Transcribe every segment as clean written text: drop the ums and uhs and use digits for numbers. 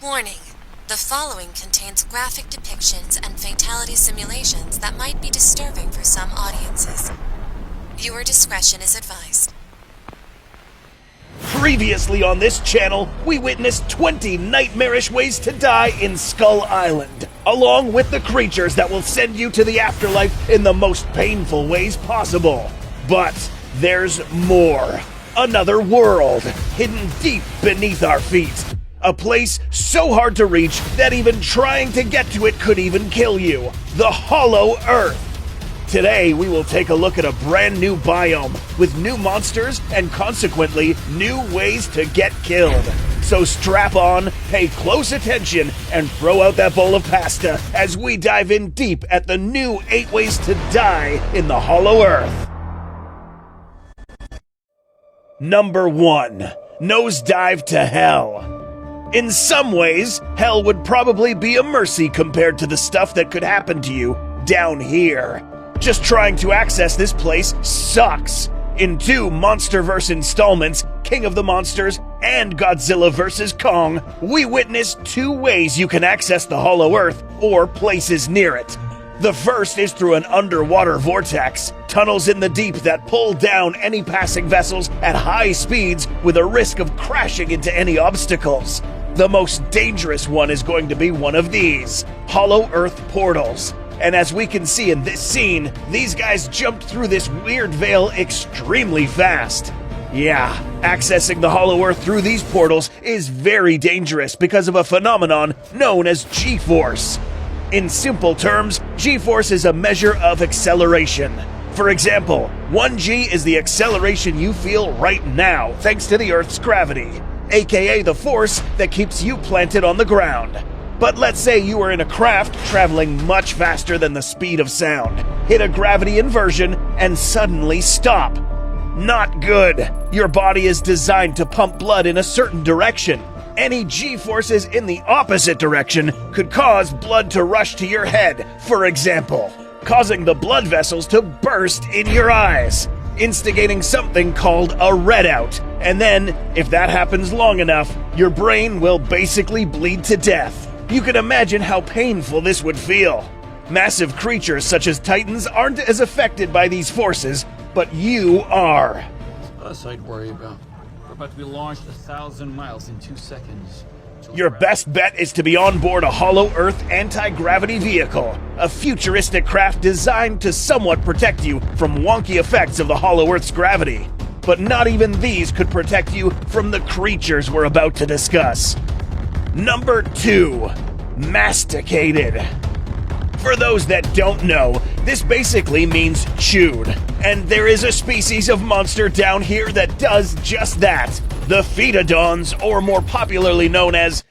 Warning. The following contains graphic depictions and fatality simulations that might be disturbing for some audiences. Viewer discretion is advised. Previously on this channel, we witnessed 20 nightmarish ways to die in Skull Island, along with the creatures that will send you to the afterlife in the most painful ways possible. But there's more. Another world, hidden deep beneath our feet. A place so hard to reach that even trying to get to it could even kill you. The Hollow Earth. Today, we will take a look at a brand new biome with new monsters and consequently new ways to get killed. So strap on, pay close attention, and throw out that bowl of pasta as we dive in deep at the new 8 ways to die in the Hollow Earth. Number 1. Nosedive to Hell. In some ways, hell would probably be a mercy compared to the stuff that could happen to you down here. Just trying to access this place sucks. In 2 MonsterVerse installments, King of the Monsters and Godzilla vs. Kong, we witnessed 2 ways you can access the Hollow Earth or places near it. The first is through an underwater vortex, tunnels in the deep that pull down any passing vessels at high speeds with a risk of crashing into any obstacles. The most dangerous one is going to be one of these, Hollow Earth portals. And as we can see in this scene, these guys jumped through this weird veil extremely fast. Yeah, accessing the Hollow Earth through these portals is very dangerous because of a phenomenon known as G-force. In simple terms, G-force is a measure of acceleration. For example, 1G is the acceleration you feel right now thanks to the Earth's gravity, aka the force that keeps you planted on the ground. But let's say you are in a craft traveling much faster than the speed of sound, hit a gravity inversion, and suddenly stop. Not good. Your body is designed to pump blood in a certain direction. Any G-forces in the opposite direction could cause blood to rush to your head, for example, causing the blood vessels to burst in your eyes, instigating something called a readout. And then, if that happens long enough, your brain will basically bleed to death. You can imagine how painful this would feel. Massive creatures such as Titans aren't as affected by these forces, but you are. Us I'd worry about. We're about to be launched 1,000 miles in 2 seconds. Your best bet is to be on board a Hollow Earth anti-gravity vehicle, a futuristic craft designed to somewhat protect you from wonky effects of the Hollow Earth's gravity. But not even these could protect you from the creatures we're about to discuss. Number 2. Masticated. For those that don't know, this basically means chewed. And there is a species of monster down here that does just that. The Phaetodons, or more popularly known as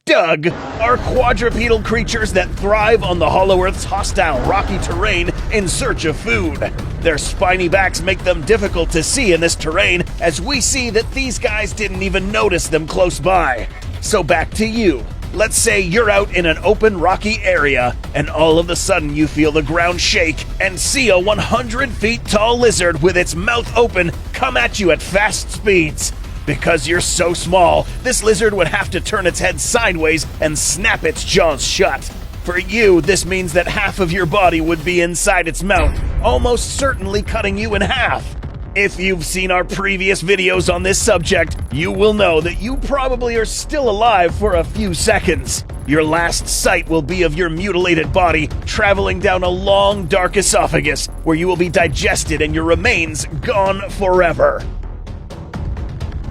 Doug, are quadrupedal creatures that thrive on the Hollow Earth's hostile rocky terrain in search of food. Their spiny backs make them difficult to see in this terrain, as we see that these guys didn't even notice them close by. So back to you. Let's say you're out in an open rocky area, and all of a sudden you feel the ground shake and see a 100 feet tall lizard with its mouth open come at you at fast speeds. Because you're so small, this lizard would have to turn its head sideways and snap its jaws shut. For you, this means that half of your body would be inside its mouth, almost certainly cutting you in half. If you've seen our previous videos on this subject, you will know that you probably are still alive for a few seconds. Your last sight will be of your mutilated body traveling down a long, dark esophagus, where you will be digested and your remains gone forever.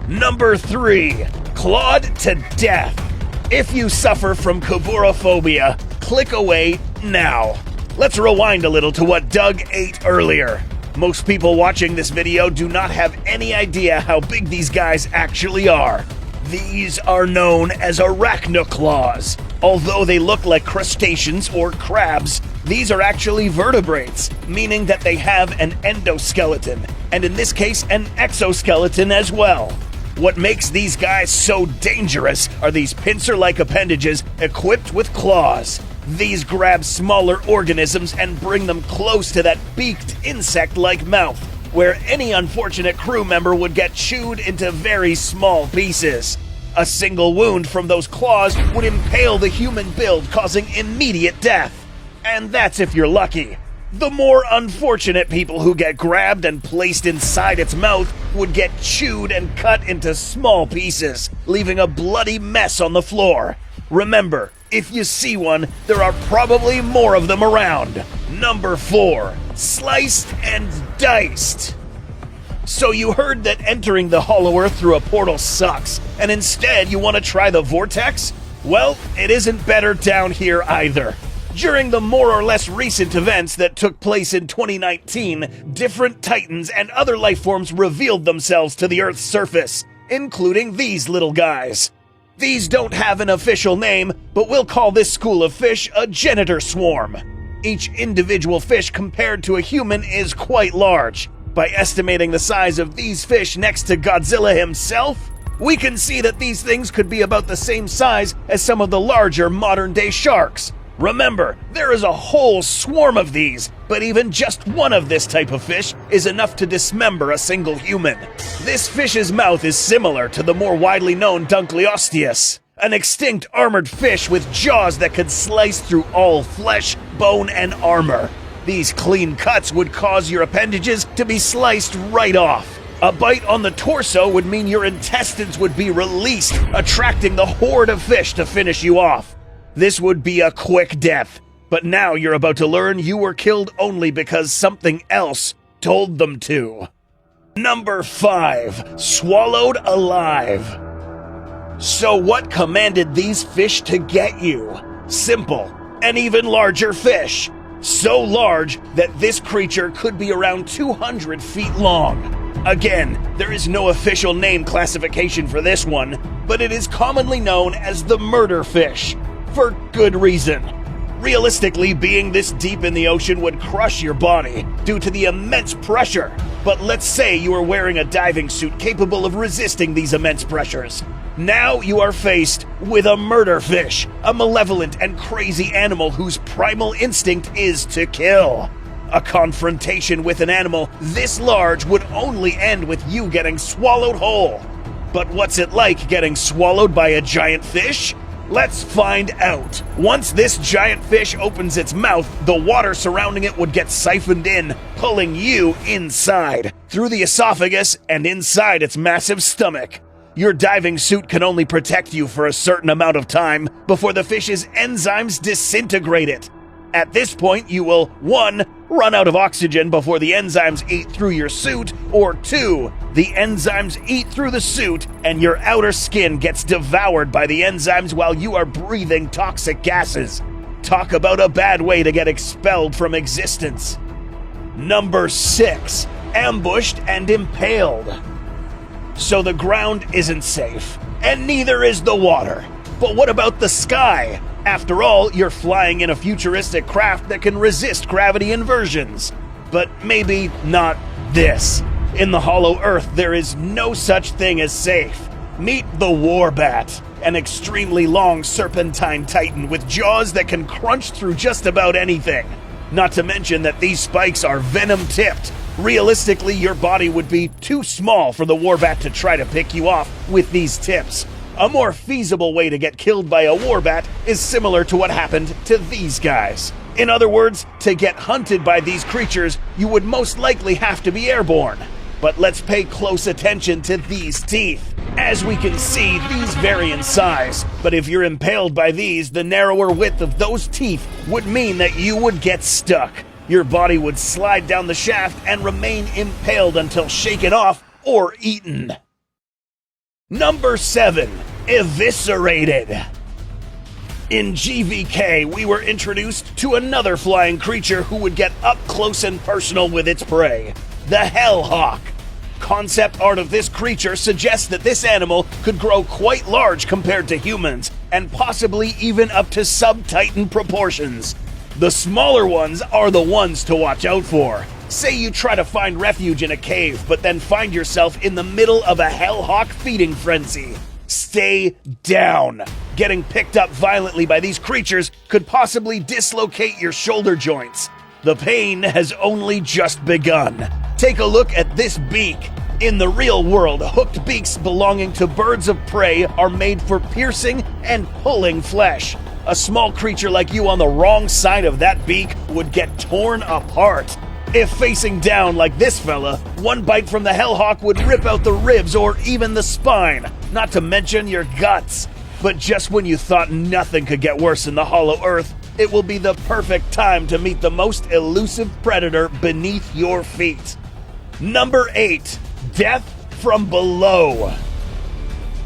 Number 3. Clawed to death. If you suffer from coulrophobia, click away now. Let's rewind a little to what Doug ate earlier. Most people watching this video do not have any idea how big these guys actually are. These are known as arachnoclaws. Although they look like crustaceans or crabs, these are actually vertebrates, meaning that they have an endoskeleton, and in this case, an exoskeleton as well. What makes these guys so dangerous are these pincer-like appendages equipped with claws. These grab smaller organisms and bring them close to that beaked insect-like mouth, where any unfortunate crew member would get chewed into very small pieces. A single wound from those claws would impale the human build, causing immediate death. And that's if you're lucky. The more unfortunate people who get grabbed and placed inside its mouth would get chewed and cut into small pieces, leaving a bloody mess on the floor. Remember, if you see one, there are probably more of them around. Number 4, sliced and diced. So you heard that entering the Hollow Earth through a portal sucks, and instead you want to try the vortex? Well, it isn't better down here either. During the more or less recent events that took place in 2019, different titans and other life forms revealed themselves to the Earth's surface, including these little guys. These don't have an official name, but we'll call this school of fish a genitor swarm. Each individual fish compared to a human is quite large. By estimating the size of these fish next to Godzilla himself, we can see that these things could be about the same size as some of the larger modern-day sharks. Remember, there is a whole swarm of these, but even just one of this type of fish is enough to dismember a single human. This fish's mouth is similar to the more widely known Dunkleosteus, an extinct armored fish with jaws that could slice through all flesh, bone, and armor. These clean cuts would cause your appendages to be sliced right off. A bite on the torso would mean your intestines would be released, attracting the horde of fish to finish you off. This would be a quick death, but now you're about to learn you were killed only because something else told them to. Number 5, swallowed alive. So what commanded these fish to get you? Simple, an even larger fish. So large that this creature could be around 200 feet long. Again, there is no official name classification for this one, but it is commonly known as the murder fish. For good reason. Realistically, being this deep in the ocean would crush your body due to the immense pressure. But let's say you are wearing a diving suit capable of resisting these immense pressures. Now you are faced with a murder fish, a malevolent and crazy animal whose primal instinct is to kill. A confrontation with an animal this large would only end with you getting swallowed whole. But what's it like getting swallowed by a giant fish? Let's find out. Once this giant fish opens its mouth, the water surrounding it would get siphoned in, pulling you inside, through the esophagus and inside its massive stomach. Your diving suit can only protect you for a certain amount of time before the fish's enzymes disintegrate it. At this point, you will 1. Run out of oxygen before the enzymes eat through your suit, or 2. The enzymes eat through the suit and your outer skin gets devoured by the enzymes while you are breathing toxic gases. Talk about a bad way to get expelled from existence. Number 6, ambushed and impaled. So the ground isn't safe, and neither is the water. But what about the sky? After all, you're flying in a futuristic craft that can resist gravity inversions. But maybe not this. In the Hollow Earth, there is no such thing as safe. Meet the Warbat, an extremely long serpentine titan with jaws that can crunch through just about anything. Not to mention that these spikes are venom-tipped. Realistically, your body would be too small for the Warbat to try to pick you off with these tips. A more feasible way to get killed by a warbat is similar to what happened to these guys. In other words, to get hunted by these creatures, you would most likely have to be airborne. But let's pay close attention to these teeth. As we can see, these vary in size, but if you're impaled by these, the narrower width of those teeth would mean that you would get stuck. Your body would slide down the shaft and remain impaled until shaken off or eaten. Number 7, eviscerated. In GVK, we were introduced to another flying creature who would get up close and personal with its prey, the Hellhawk. Concept art of this creature suggests that this animal could grow quite large compared to humans, and possibly even up to sub-titan proportions. The smaller ones are the ones to watch out for. Say you try to find refuge in a cave, but then find yourself in the middle of a Hellhawk feeding frenzy. Stay down. Getting picked up violently by these creatures could possibly dislocate your shoulder joints. The pain has only just begun. Take a look at this beak. In the real world, hooked beaks belonging to birds of prey are made for piercing and pulling flesh. A small creature like you on the wrong side of that beak would get torn apart. If facing down like this fella, one bite from the hellhawk would rip out the ribs or even the spine, not to mention your guts. But just when you thought nothing could get worse in the Hollow Earth, it will be the perfect time to meet the most elusive predator beneath your feet. Number 8. Death from below.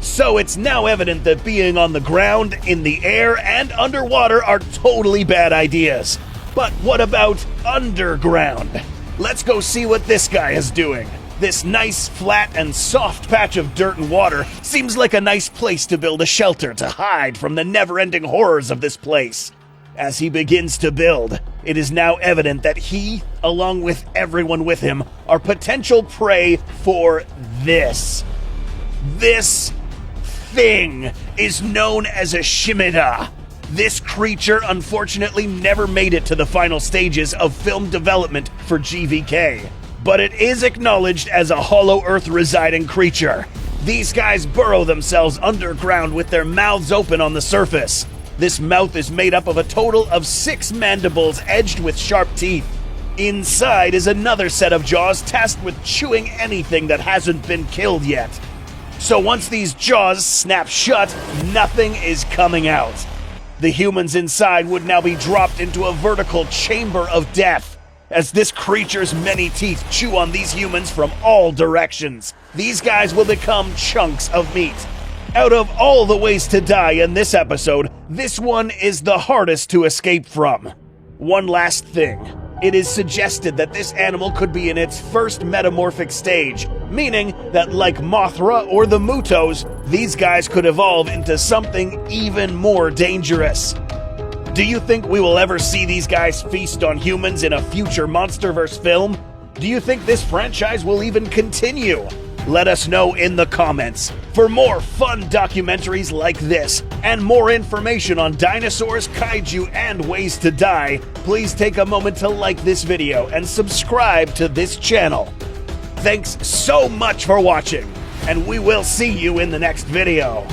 So it's now evident that being on the ground, in the air, and underwater are totally bad ideas. But what about underground? Let's go see what this guy is doing. This nice, flat, and soft patch of dirt and water seems like a nice place to build a shelter to hide from the never-ending horrors of this place. As he begins to build, it is now evident that he, along with everyone with him, are potential prey for this. This thing is known as a Shimida. This creature unfortunately never made it to the final stages of film development for GVK, but it is acknowledged as a Hollow Earth residing creature. These guys burrow themselves underground with their mouths open on the surface. This mouth is made up of a total of 6 mandibles edged with sharp teeth. Inside is another set of jaws tasked with chewing anything that hasn't been killed yet. So once these jaws snap shut, nothing is coming out. The humans inside would now be dropped into a vertical chamber of death. As this creature's many teeth chew on these humans from all directions, these guys will become chunks of meat. Out of all the ways to die in this episode, this one is the hardest to escape from. One last thing. It is suggested that this animal could be in its first metamorphic stage, meaning that like Mothra or the Mutos, these guys could evolve into something even more dangerous. Do you think we will ever see these guys feast on humans in a future MonsterVerse film? Do you think this franchise will even continue? Let us know in the comments. For more fun documentaries like this, and more information on dinosaurs, kaiju, and ways to die, please take a moment to like this video and subscribe to this channel. Thanks so much for watching, and we will see you in the next video.